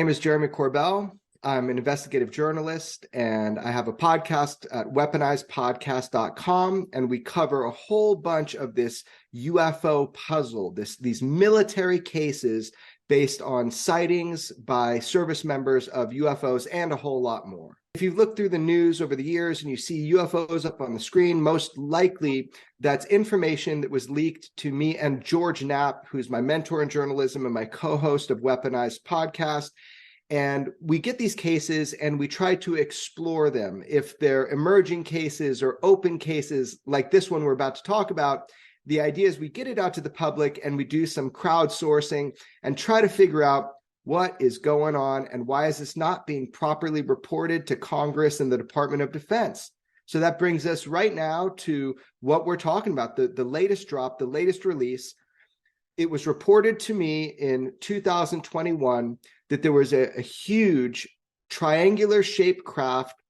My name is Jeremy Corbell. I'm an investigative journalist, and I have a podcast at weaponizedpodcast.com, and we cover a whole bunch of this UFO puzzle, these military cases based on sightings by service members of UFOs and a whole lot more. If you've looked through the news over the years and you see UFOs up on the screen, most likely that's information that was leaked to me and George Knapp, who's my mentor in journalism and my co-host of Weaponized Podcast. And we get these cases and we try to explore them. If they're emerging cases or open cases like this one we're about to talk about, the idea is we get it out to the public and we do some crowdsourcing and try to figure out what is going on and why is this not being properly reported to Congress and the Department of Defense. So that brings us right now to what we're talking about, the latest drop, the latest release. It was reported to me in 2021 that there was a huge triangular shaped craft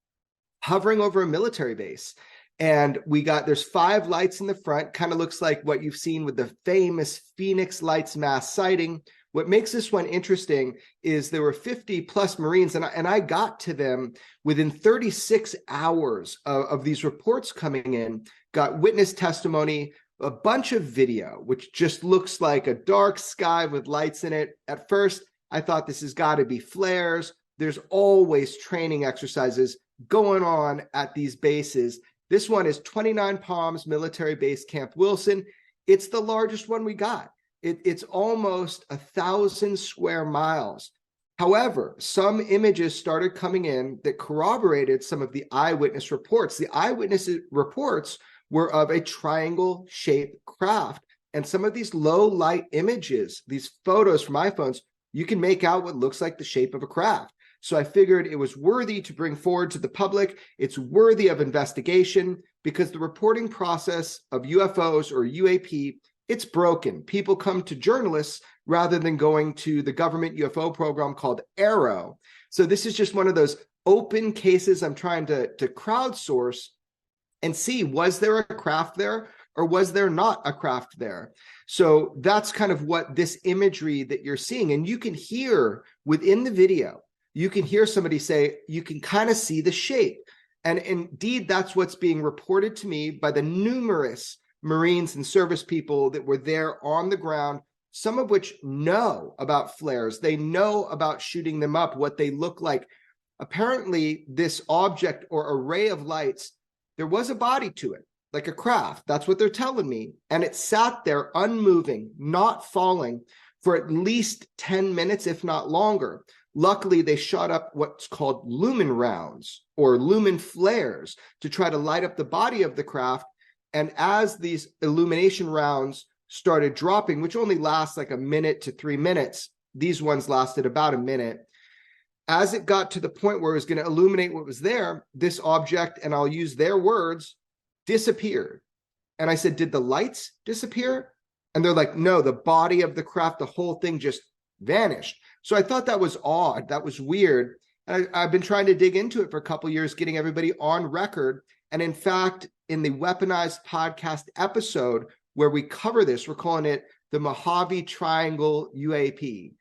hovering over a military base. And there's 5 lights in the front, kind of looks like what you've seen with the famous Phoenix Lights mass sighting. What makes this one interesting is there were 50 plus Marines, and I got to them within 36 hours of these reports coming in, got witness testimony, a bunch of video, which just looks like a dark sky with lights in it. At first, I thought this has got to be flares. There's always training exercises going on at these bases. This one is 29 Palms Military Base Camp Wilson. It's the largest one we got. It's almost 1,000 square miles. However, some images started coming in that corroborated some of the eyewitness reports. The eyewitness reports were of a triangle-shaped craft. And some of these low-light images, these photos from iPhones, you can make out what looks like the shape of a craft. So I figured it was worthy to bring forward to the public. It's worthy of investigation because the reporting process of UFOs or UAP, it's broken. People come to journalists rather than going to the government UFO program called Arrow. So this is just one of those open cases I'm trying to crowdsource and see, was there a craft there or was there not a craft there? So that's kind of what this imagery that you're seeing. And you can hear within the video, you can hear somebody say, you can kind of see the shape. And indeed, that's what's being reported to me by the numerous Marines and service people that were there on the ground, some of which know about flares. They know about shooting them up, what they look like. Apparently, this object or array of lights, there was a body to it, like a craft. That's what they're telling me. And it sat there unmoving, not falling for at least 10 minutes, if not longer. Luckily, they shot up what's called Lumen rounds or Lumen flares to try to light up the body of the craft. And as these illumination rounds started dropping, which only lasts like a minute to 3 minutes, these ones lasted about a minute. As it got to the point where it was going to illuminate what was there, this object, and I'll use their words, disappeared. And I said, did the lights disappear? And they're like, no, the body of the craft, the whole thing just vanished. So I thought that was odd. That was weird. And I've been trying to dig into it for a couple of years, getting everybody on record. And in fact, in the Weaponized Podcast episode where we cover this, we're calling it the Mojave Triangle UAP.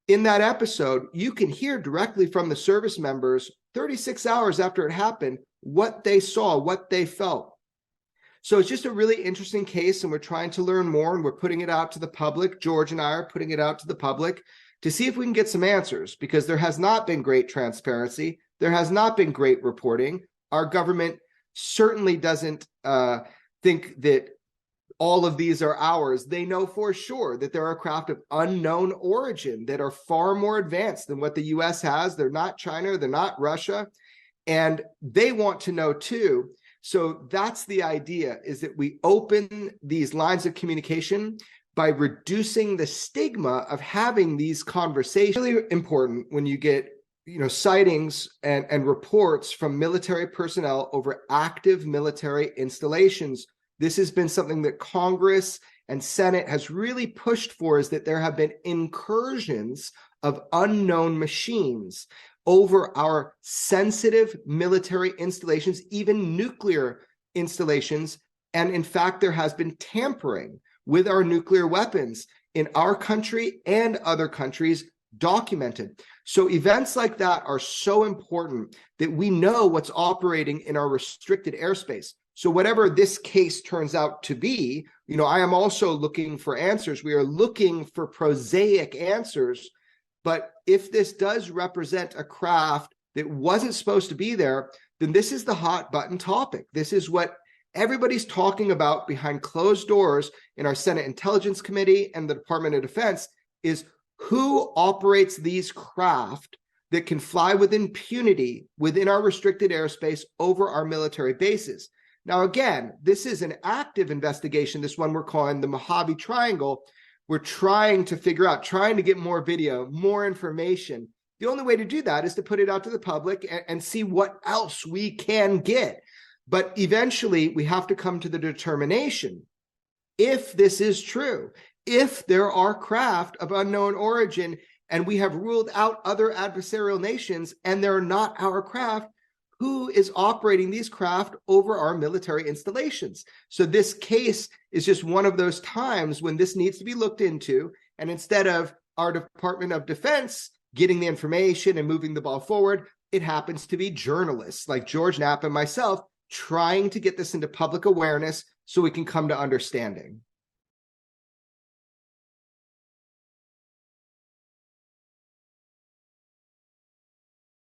In that episode, you can hear directly from the service members 36 hours after it happened, what they saw, what they felt. So it's just a really interesting case, and we're trying to learn more, and we're putting it out to the public. George and I are putting it out to the public to see if we can get some answers, because there has not been great transparency. There has not been great reporting. Our government certainly doesn't think that all of these are ours. They know for sure that there are craft of unknown origin that are far more advanced than what the US has. They're not China, they're not Russia, and they want to know too. So that's the idea, is that we open these lines of communication by reducing the stigma of having these conversations. Really important when you get sightings and reports from military personnel over active military installations. This has been something that Congress and Senate has really pushed for, is that there have been incursions of unknown machines over our sensitive military installations, even nuclear installations. And in fact, there has been tampering with our nuclear weapons in our country and other countries documented. So events like that are so important that we know what's operating in our restricted airspace. So whatever this case turns out to be, I am also looking for answers. We are looking for prosaic answers. But if this does represent a craft that wasn't supposed to be there, then this is the hot button topic. This is what everybody's talking about behind closed doors in our Senate Intelligence Committee and the Department of Defense, is who operates these craft that can fly with impunity within our restricted airspace over our military bases. Now, again, this is an active investigation, this one we're calling the Mojave Triangle. We're trying to figure out, trying to get more video, more information. The only way to do that is to put it out to the public and see what else we can get. But eventually, we have to come to the determination, if this is true, if there are craft of unknown origin, and we have ruled out other adversarial nations, and they're not our craft, who is operating these craft over our military installations? So this case is just one of those times when this needs to be looked into. And instead of our Department of Defense getting the information and moving the ball forward, it happens to be journalists like George Knapp and myself trying to get this into public awareness so we can come to understanding.